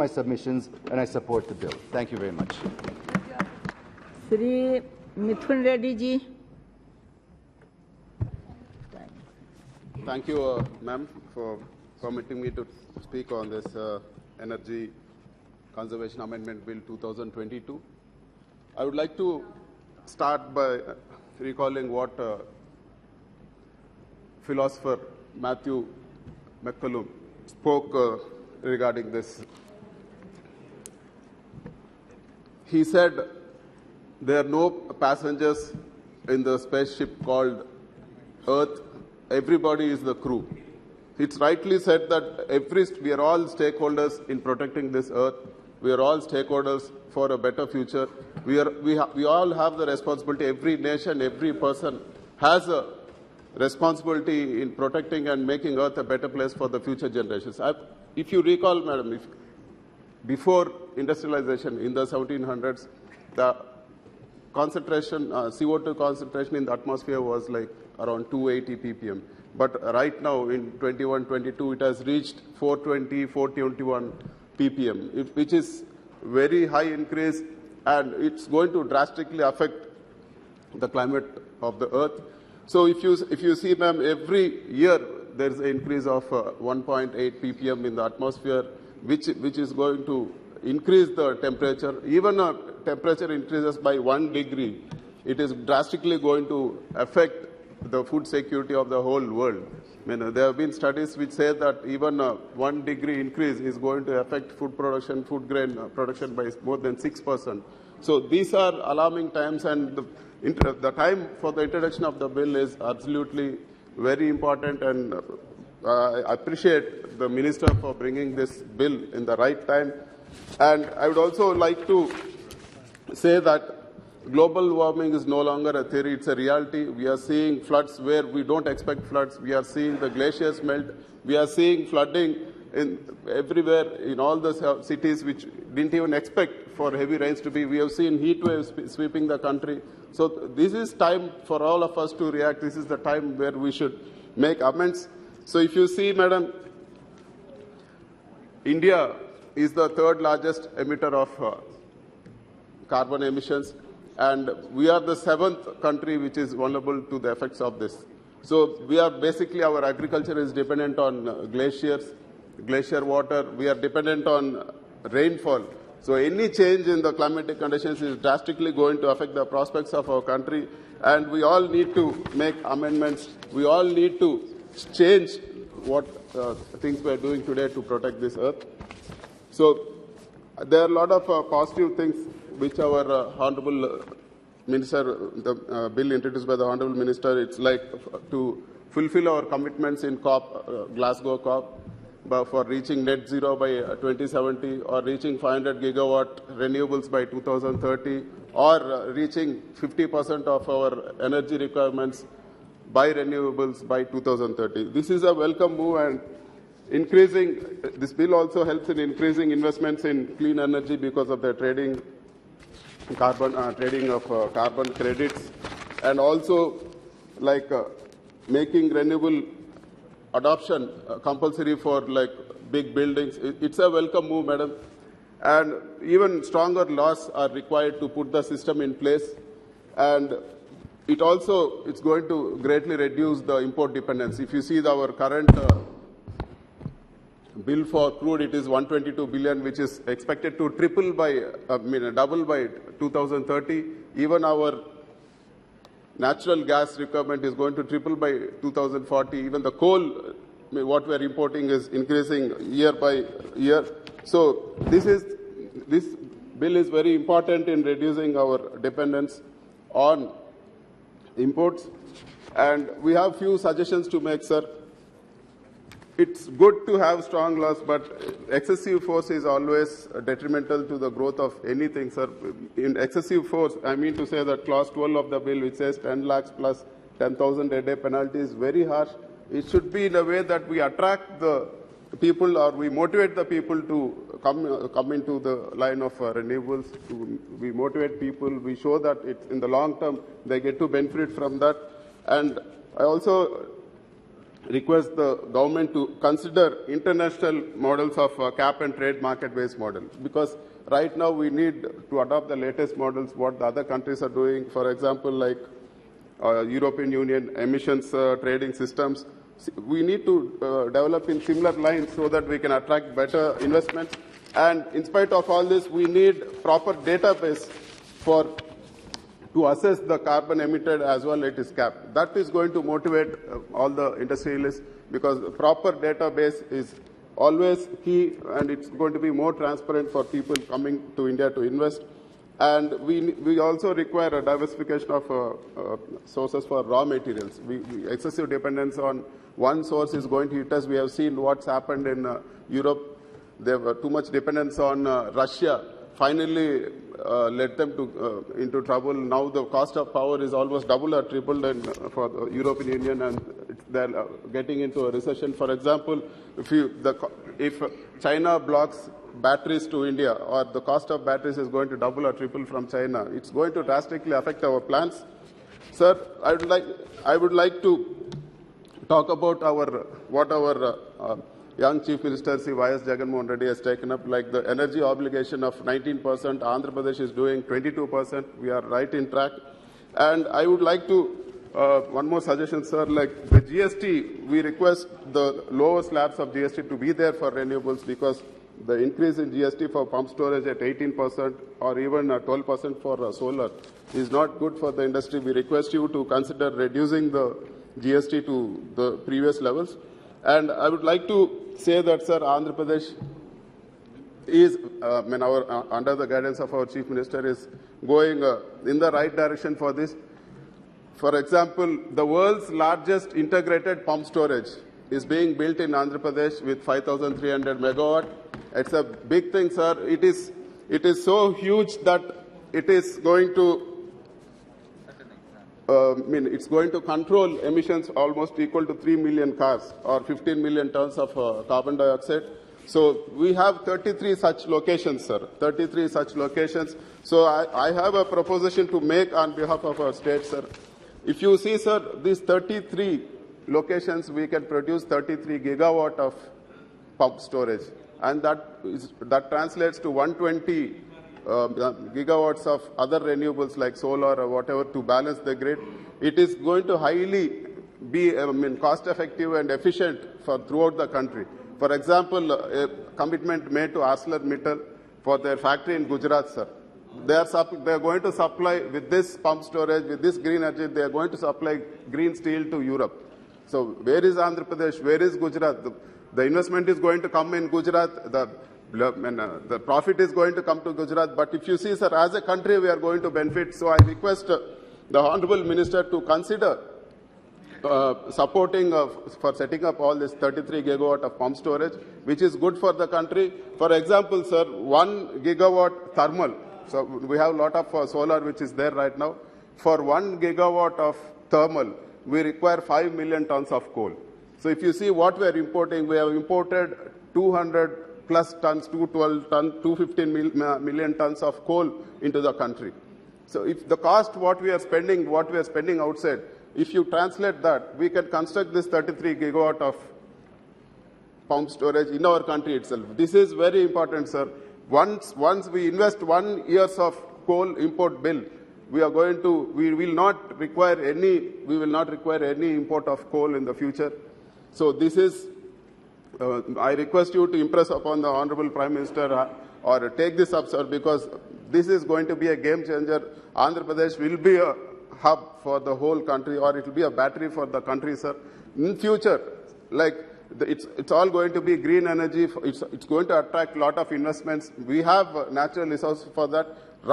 my submissions and I support the bill. Thank you very much. Shri Midhun Reddy ji. Thank you, ma'am, for permitting me to speak on this Energy Conservation Amendment Bill 2022. I would like to start by recalling what philosopher Matthew McCallum spoke regarding this. He said, there are no passengers in the spaceship called Earth. Everybody is the crew. It's rightly said that we are all stakeholders in protecting this Earth. We are all stakeholders for a better future. We all have the responsibility. Every nation, every person has a responsibility in protecting and making Earth a better place for the future generations. If you recall, madam, before industrialization in the 1700s, the concentration, CO2 concentration in the atmosphere was like around 280 ppm. But right now in 21-22, it has reached 420, 421 ppm, which is very high increase, and it's going to drastically affect the climate of the Earth. So if you see, ma'am, every year there is an increase of 1.8 ppm in the atmosphere, which is going to increase the temperature. Even a temperature increases by 1 degree, it is drastically going to affect the food security of the whole world. I mean, there have been studies which say that even a 1 degree increase is going to affect food production, food grain production by more than 6%. So these are alarming times, and the time for the introduction of the bill is absolutely very important, and I appreciate the Minister for bringing this bill in the right time. And I would also like to say that global warming is no longer a theory, it's a reality. We are seeing floods where we don't expect floods. We are seeing the glaciers melt. We are seeing flooding everywhere in all the cities which didn't even expect for heavy rains to be. We have seen heat waves sweeping the country. So this is time for all of us to react. This is the time where we should make amends. So if you see, madam, India is the third largest emitter of carbon emissions, and we are the 7th country which is vulnerable to the effects of this. So we are basically, our agriculture is dependent on glacier water. We are dependent on rainfall. So any change in the climatic conditions is drastically going to affect the prospects of our country, and we all need to make amendments. We all need to change what things we are doing today to protect this Earth. So there are a lot of positive things which our Honorable Minister, the bill introduced by the Honorable Minister, it's like to fulfill our commitments in Glasgow COP, for reaching net zero by 2070, or reaching 500 gigawatt renewables by 2030, or reaching 50% of our energy requirements by renewables by 2030. This is a welcome move, and this bill also helps in increasing investments in clean energy because of the trading of carbon credits, and also like making renewable adoption compulsory for like big buildings. It's a welcome move, madam. And even stronger laws are required to put the system in place, and it's going to greatly reduce the import dependence. If you see our current bill for crude, it is 122 billion, which is expected to double by 2030. Even our natural gas requirement is going to triple by 2040. Even the coal, what we are importing, is increasing year by year. So this bill is very important in reducing our dependence on imports. And we have few suggestions to make, sir. It's good to have strong laws, but excessive force is always detrimental to the growth of anything, sir. In excessive force, I mean to say that clause 12 of the bill, which says 10 lakhs plus 10,000 a day penalty, is very harsh. It should be in a way that we attract the people, or we motivate the people to come into the line of renewables. We motivate people. We show that in the long term they get to benefit from that. And I also request the government to consider international models of cap and trade market-based model, because right now we need to adopt the latest models, what the other countries are doing. For example, like European Union emissions trading systems. We need to develop in similar lines so that we can attract better investments. And in spite of all this, we need proper database to assess the carbon emitted as well as it is capped. That is going to motivate all the industrialists, because the proper database is always key, and it's going to be more transparent for people coming to India to invest. And we also require a diversification of sources for raw materials. Excessive dependence on one source is going to hit us. We have seen what's happened in Europe. There were too much dependence on Russia. Finally, led them into trouble. Now the cost of power is almost double or tripled for the European Union, and they're getting into a recession. For example, if China blocks batteries to India, or the cost of batteries is going to double or triple from China, it's going to drastically affect our plans. Sir, I would like to talk about what our young Chief Minister, Sri Y.S. Jagannath Reddy, has taken up, like the energy obligation of 19%. Andhra Pradesh is doing 22%. We are right in track. And I would like to, one more suggestion, sir, like the GST, we request the lower slabs of GST to be there for renewables, because the increase in GST for pump storage at 18% or even 12% for solar is not good for the industry. We request you to consider reducing the GST to the previous levels. And I would like to say that, sir, Andhra Pradesh is, under the guidance of our Chief Minister, is going in the right direction for this. For example, the world's largest integrated pump storage is being built in Andhra Pradesh with 5,300 megawatt. It's a big thing, sir. It is so huge that it is going to it's going to control emissions almost equal to 3 million cars or 15 million tons of carbon dioxide. So we have 33 such locations, sir, 33 such locations. So I have a proposition to make on behalf of our state, sir. If you see, sir, these 33 locations, we can produce 33 gigawatt of pump storage. And that translates to 120 gigawatts of other renewables like solar or whatever to balance the grid. It is going to highly be cost effective and efficient throughout the country. For example, a commitment made to ArcelorMittal for their factory in Gujarat, sir. They are going to supply, with this pump storage, with this green energy, they are going to supply green steel to Europe. So where is Andhra Pradesh? Where is Gujarat? The investment is going to come in Gujarat. The profit is going to come to Gujarat. But if you see, sir, as a country, we are going to benefit. So I request the Honorable Minister to consider supporting for setting up all this 33 gigawatt of pump storage, which is good for the country. For example, sir, 1 gigawatt thermal. So we have a lot of solar which is there right now. For 1 gigawatt of thermal, we require 5 million tons of coal. So if you see what we are importing, we have imported 200 plus tons, 212 tons, 215 million tons of coal into the country. So if the cost what we are spending outside, if you translate that, we can construct this 33 gigawatt of pump storage in our country itself. This is very important, sir. Once we invest 1 year of coal import bill, we will not require any import of coal in the future. So this is, I request you to impress upon the Honorable Prime Minister or take this up, sir, because this is going to be a game changer. Andhra Pradesh will be a hub for the whole country, or it will be a battery for the country, sir. In future, it's all going to be green energy. It's going to attract a lot of investments. We have natural resources for that.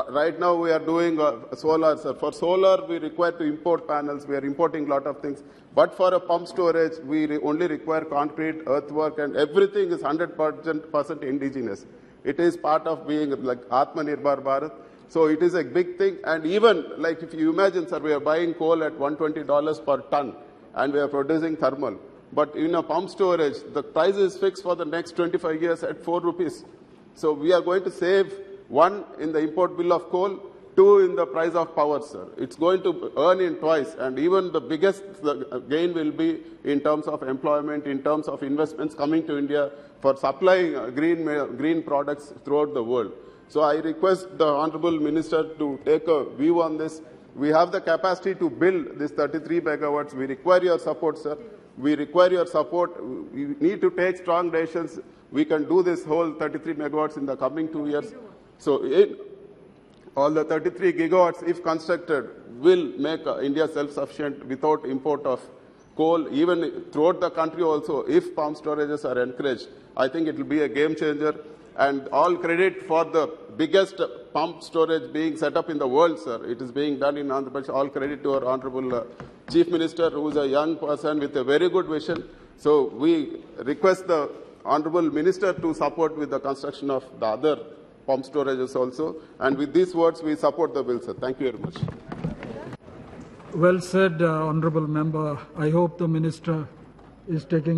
Right now we are doing solar, sir. For solar, we require to import panels. We are importing a lot of things. But for a pump storage, we only require concrete, earthwork, and everything is 100% indigenous. It is part of being like Atmanirbhar Bharat. So it is a big thing. And even like if you imagine, sir, we are buying coal at $120 per ton, and we are producing thermal. But in a pump storage, the price is fixed for the next 25 years at 4 rupees. So we are going to save, one, in the import bill of coal, 2 in the price of power, sir. It's going to earn in twice, and even the biggest gain will be in terms of employment, in terms of investments coming to India for supplying green products throughout the world. So I request the Honorable Minister to take a view on this. We have the capacity to build this 33 megawatts. We require your support, sir. We require your support. We need to take strong decisions. We can do this whole 33 megawatts in the coming 2 years. So all the 33 gigawatts, if constructed, will make India self-sufficient without import of coal, even throughout the country also. If pump storages are encouraged, I think it will be a game changer. And all credit for the biggest pump storage being set up in the world, sir. It is being done in Andhra Pradesh. All credit to our Honorable Chief Minister, who is a young person with a very good vision. So we request the Honorable Minister to support with the construction of the other pump storages also. And with these words, we support the bill, sir. Thank you very much. Well said, Honourable Member. I hope the Minister is taking